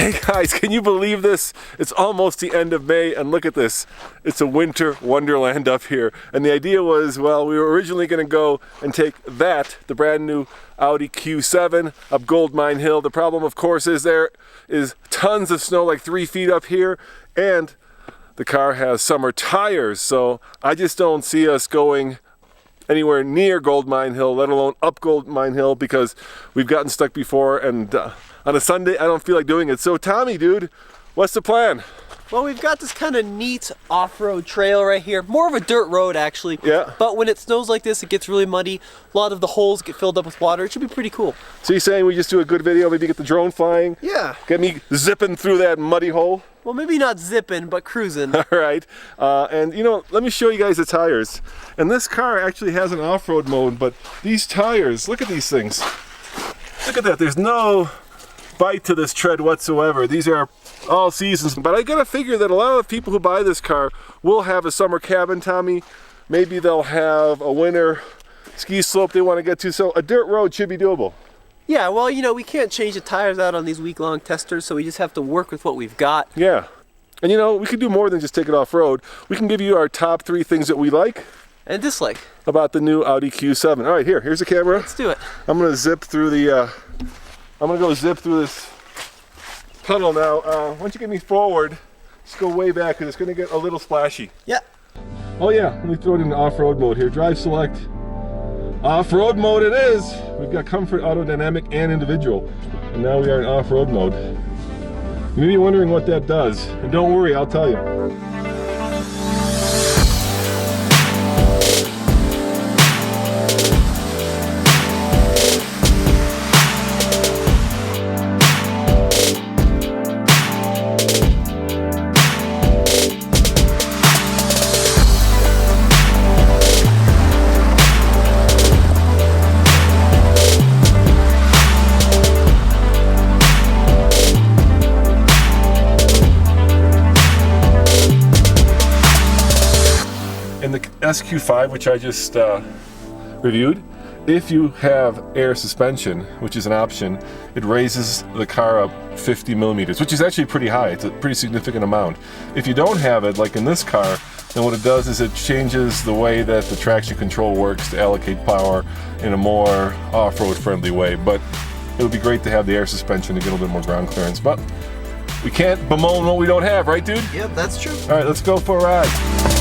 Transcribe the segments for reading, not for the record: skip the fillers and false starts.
Hey guys, can you believe this? It's almost the end of May, and look at this. It's a winter wonderland up here. And the idea was, well, we were originally going to go and take that, the brand new Audi Q7 up Goldmine Hill. The problem, of course, is there is tons of snow, like 3 feet up here, and the car has summer tires. So I just don't see us going anywhere near Goldmine Hill, let alone up Goldmine Hill, because we've gotten stuck before, and on a Sunday, I don't feel like doing it. So Tommy, dude, what's the plan? Well, we've got this kind of neat off-road trail right here. More of a dirt road, actually. Yeah. But when it snows like this, it gets really muddy. A lot of the holes get filled up with water. It should be pretty cool. So you're saying we just do a good video, maybe get the drone flying? Yeah. Get me zipping through that muddy hole? Well, maybe not zipping, but cruising. All right. And you know, let me show you guys the tires. And this car actually has an off-road mode, but these tires, look at these things. Look at that. There's no bite to this tread whatsoever. These are all seasons, but I gotta figure that a lot of people who buy this car will have a summer cabin, Tommy. Maybe they'll have a winter ski slope they want to get to, so a dirt road should be doable. Yeah, well, you know, we can't change the tires out on these week-long testers, so we just have to work with what we've got. Yeah, and you know, we can do more than just take it off-road. We can give you our top 3 things that we like and dislike about the new Audi Q7. All right, here's the camera. Let's do it. I'm gonna zip through the I'm gonna go zip through this puddle now. Why don't you get me forward? Just go way back, because it's gonna get a little splashy. Yeah. Oh yeah, let me throw it in off-road mode here. Drive select. Off-road mode it is. We've got comfort, auto, dynamic, and individual. And now we are in off-road mode. You may be wondering what that does. And don't worry, I'll tell you. In the SQ5, which I just reviewed, if you have air suspension, which is an option, it raises the car up 50 millimeters, which is actually pretty high. It's a pretty significant amount. If you don't have it, like in this car, then what it does is it changes the way that the traction control works to allocate power in a more off-road friendly way. But it would be great to have the air suspension to get a little bit more ground clearance. But we can't bemoan what we don't have, right, dude? Yep, that's true. All right, let's go for a ride.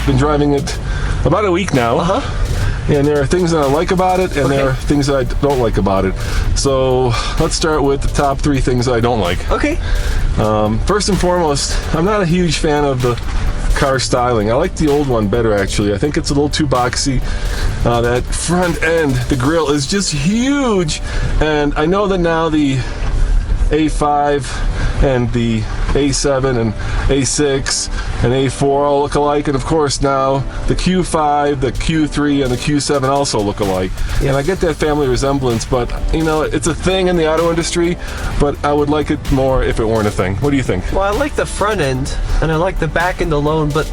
Been driving it about a week now, and there are things that I like about it, and there are things that I don't like about it. So let's start with the top 3 things that I don't like. Okay. First and foremost, I'm not a huge fan of the car styling. I like the old one better, actually. I think it's a little too boxy. That front end, the grille is just huge, and I know that now the A5 and the A7 and A6 and A4 all look alike, and of course now the Q5, the Q3, and the Q7 also look alike. Yeah. And I get that family resemblance, but you know, it's a thing in the auto industry, but I would like it more if it weren't a thing. What do you think? Well, I like the front end, and I like the back end alone, but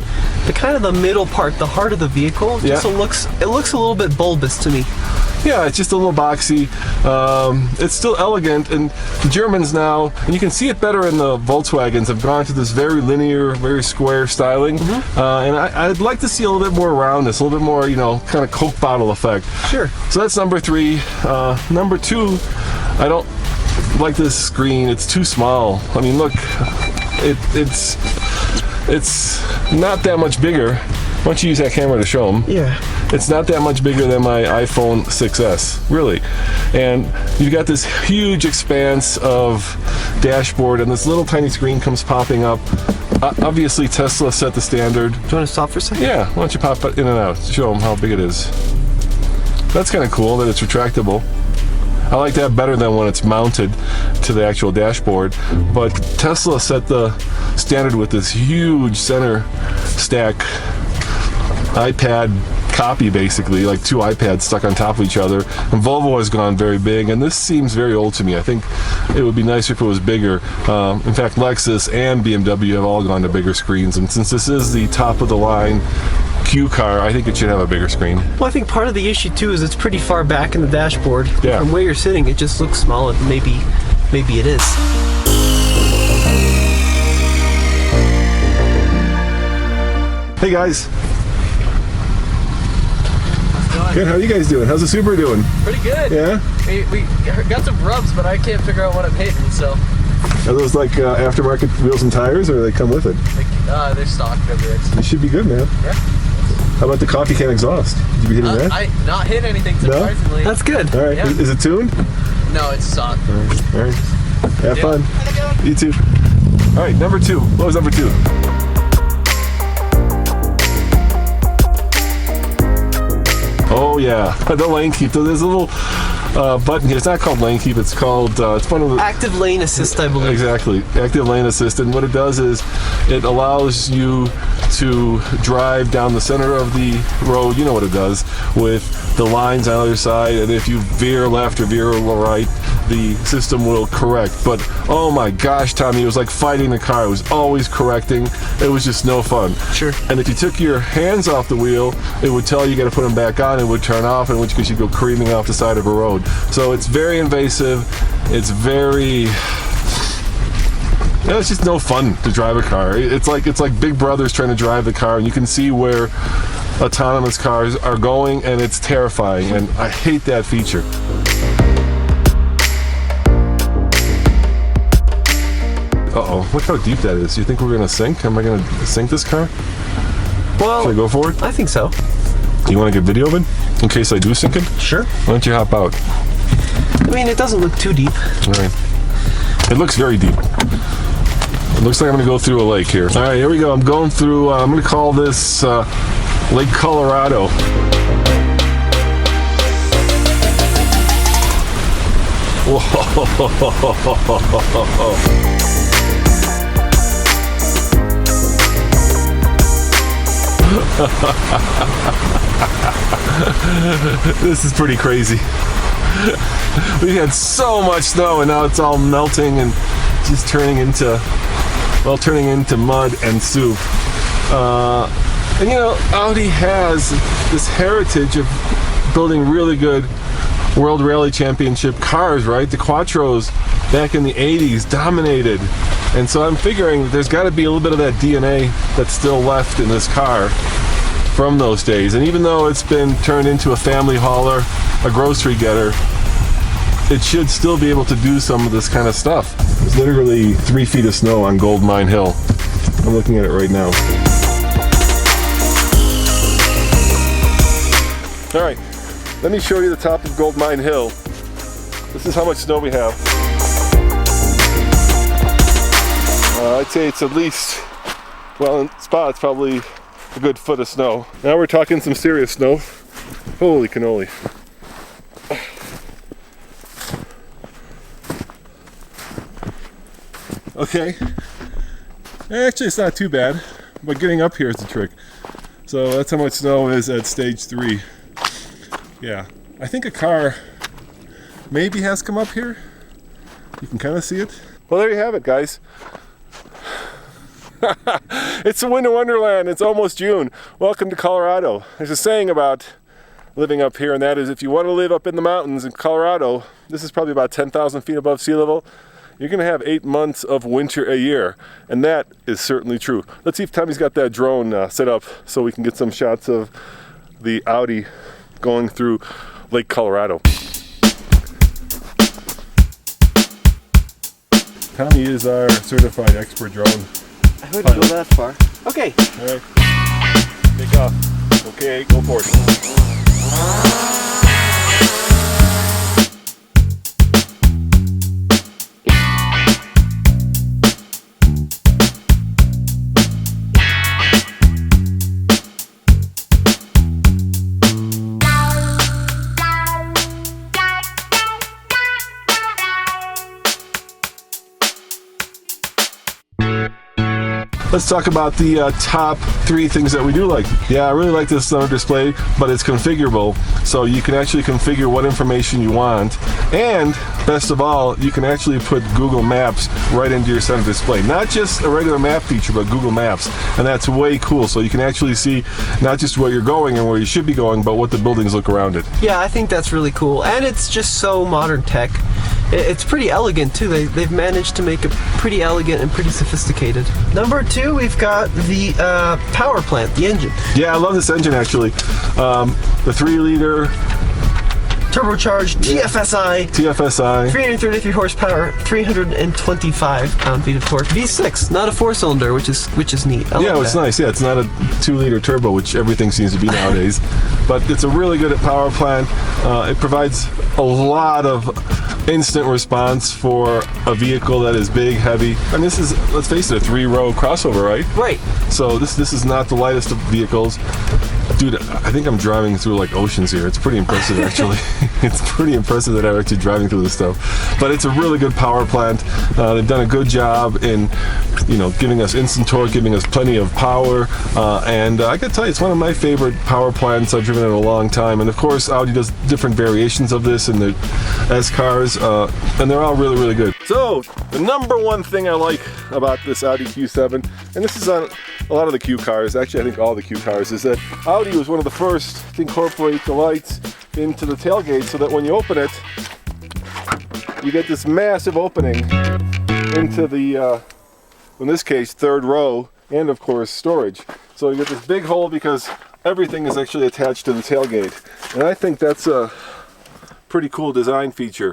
the kind of the middle part, the heart of the vehicle, just looks a little bit bulbous to me. Yeah, it's just a little boxy. It's still elegant, and the Germans now, and you can see it better in the Volkswagens, have gone to this very linear, very square styling. And I'd like to see a little bit more roundness, a little bit more, you know, kind of Coke bottle effect. Sure. So that's number 3. Number 2, I don't like this screen. It's too small. I mean, look, it's not that much bigger. Why don't you use that camera to show them? Yeah. It's not that much bigger than my iPhone 6S, really. And you've got this huge expanse of dashboard, and this little tiny screen comes popping up. Obviously, Tesla set the standard. Do you want to stop for a second? Yeah, why don't you pop it in and out? Show them how big it is. That's kind of cool that it's retractable. I like that better than when it's mounted to the actual dashboard. But Tesla set the standard with this huge center stack iPad copy, basically, like two iPads stuck on top of each other. And Volvo has gone very big, and this seems very old to me. I think it would be nicer if it was bigger. In fact, Lexus and BMW have all gone to bigger screens, and since this is the top of the line Q car, I think it should have a bigger screen. Well, I think part of the issue too is it's pretty far back in the dashboard. Yeah. From where you're sitting, it just looks small, and maybe it is. Hey guys. Doing? Good, how are you guys doing? How's the Super doing? Pretty good. Yeah? We got some rubs, but I can't figure out what I'm hitting, so. Are those like aftermarket wheels and tires, or do they come with it? They're stock WX. It should be good, man. Yeah. How about the coffee can exhaust? Did you be hitting that? I not hit anything, surprisingly. That's good. All right, Yeah. is it tuned? No, it's stock. All right. Have fun. You too. All right, number 2. What was number 2? Oh yeah, the lane keep. There's a little button here. It's not called lane keep. It's called. It's one of the Active lane assist, I believe. Exactly, active lane assist. And what it does is it allows you to drive down the center of the road. You know what it does with the lines on the other side. And if you veer left or veer right, the system will correct. But oh my gosh, Tommy, it was like fighting the car. It was always correcting. It was just no fun. Sure. And if you took your hands off the wheel, it would tell you got to put them back on. It would turn off, in which case you go careening off the side of a road. So it's very invasive. It's very. It's just no fun to drive a car. It's like Big Brother's trying to drive the car, and you can see where autonomous cars are going, and it's terrifying. And I hate that feature. Uh-oh, look how deep that is. You think we're gonna sink? Am I gonna sink this car? Well, Should I go for it? I think so. Do you want to get video of it in case I do sink it? Sure. Why don't you hop out? I mean, it doesn't look too deep. All right. It looks very deep. It looks like I'm gonna go through a lake here. All right, here we go. I'm going through. I'm gonna call this Lake Colorado. Whoa. This is pretty crazy. We had so much snow, and now it's all melting and just turning into mud and soup. And you know, Audi has this heritage of building really good World Rally Championship cars, right? The Quattros back in the 80s dominated. And so I'm figuring there's got to be a little bit of that DNA that's still left in this car from those days. And even though it's been turned into a family hauler, a grocery getter, it should still be able to do some of this kind of stuff. There's literally 3 feet of snow on Goldmine Hill. I'm looking at it right now. All right, let me show you the top of Goldmine Hill. This is how much snow we have. I'd say it's at least, well, in spots, probably a good foot of snow. Now we're talking some serious snow. Holy cannoli. Okay. Actually, it's not too bad, but getting up here is the trick. So that's how much snow is at stage 3. Yeah, I think a car maybe has come up here. You can kind of see it. Well, there you have it, guys. It's a winter wonderland. It's almost June. Welcome to Colorado. There's a saying about living up here, and that is if you want to live up in the mountains in Colorado, this is probably about 10,000 feet above sea level, you're going to have 8 months of winter a year. And that is certainly true. Let's see if Tommy's got that drone set up so we can get some shots of the Audi going through Lake Colorado. Tommy is our certified expert drone. I wouldn't go that far. Okay. All right. Take off. Okay, go for it. let's talk about the top 3 things that we do like. Yeah, I really like this center display, but it's configurable, so you can actually configure what information you want, and best of all, you can actually put Google Maps right into your center display. Not just a regular map feature, but Google Maps, and that's way cool. So you can actually see not just where you're going and where you should be going, but what the buildings look around it. Yeah, I think that's really cool, and it's just so modern tech. It's pretty elegant too. They've managed to make it pretty elegant and pretty sophisticated. Number 2, we've got the power plant, the engine. Yeah, I love this engine actually. The 3-liter Turbocharged TFSI. 333 horsepower, 325 pound-feet of torque. V6, not a 4-cylinder, which is neat. Yeah, it's nice. Yeah, it's not a 2-liter turbo, which everything seems to be nowadays. But it's a really good power plant. It provides a lot of instant response for a vehicle that is big, heavy, and this is, let's face it, a 3-row crossover, right? Right. So this is not the lightest of vehicles. Dude, I think I'm driving through like oceans here. It's pretty impressive, actually. It's pretty impressive that I'm actually driving through this stuff. But it's a really good power plant. They've done a good job in, giving us instant torque, giving us plenty of power. And I gotta tell you, it's one of my favorite power plants I've driven in a long time. And of course, Audi does different variations of this in their S cars, and they're all really, really good. So, the number one thing I like about this Audi Q7, and this is on a lot of the Q cars, actually I think all the Q cars, is that Audi was one of the first to incorporate the lights into the tailgate so that when you open it, you get this massive opening into the, in this case, 3rd row, and of course storage. So you get this big hole because everything is actually attached to the tailgate. And I think that's a pretty cool design feature.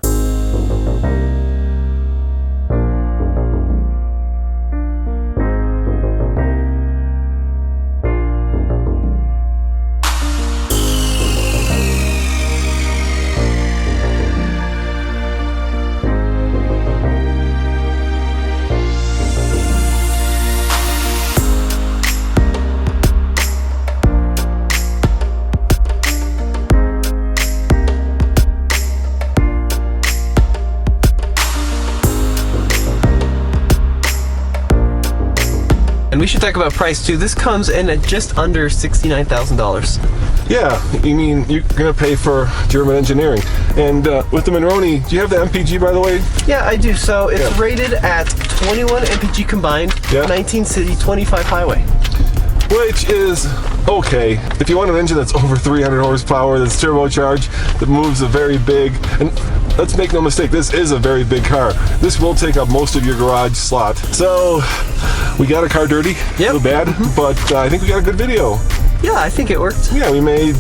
And we should talk about price too. This comes in at just under $69,000. Yeah, you mean you're gonna pay for German engineering. And with the Monroney, do you have the MPG, by the way? Yeah, I do. So it's rated at 21 MPG combined, 19 city, 25 highway. Which is okay. If you want an engine that's over 300 horsepower, that's turbocharged, that moves a very big, and let's make no mistake, this is a very big car. This will take up most of your garage slot. So, we got a car dirty, a little bad, but I think we got a good video. Yeah, I think it worked. Yeah, we made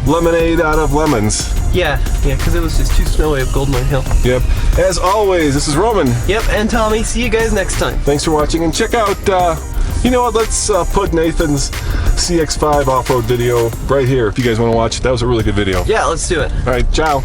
lemonade out of lemons. Yeah, because it was just too snowy at Goldmine Hill. Yep. As always, this is Roman. Yep, and Tommy. See you guys next time. Thanks for watching, and check out, you know what, let's put Nathan's CX-5 off-road video right here if you guys want to watch it. That was a really good video. Yeah, let's do it. All right, ciao.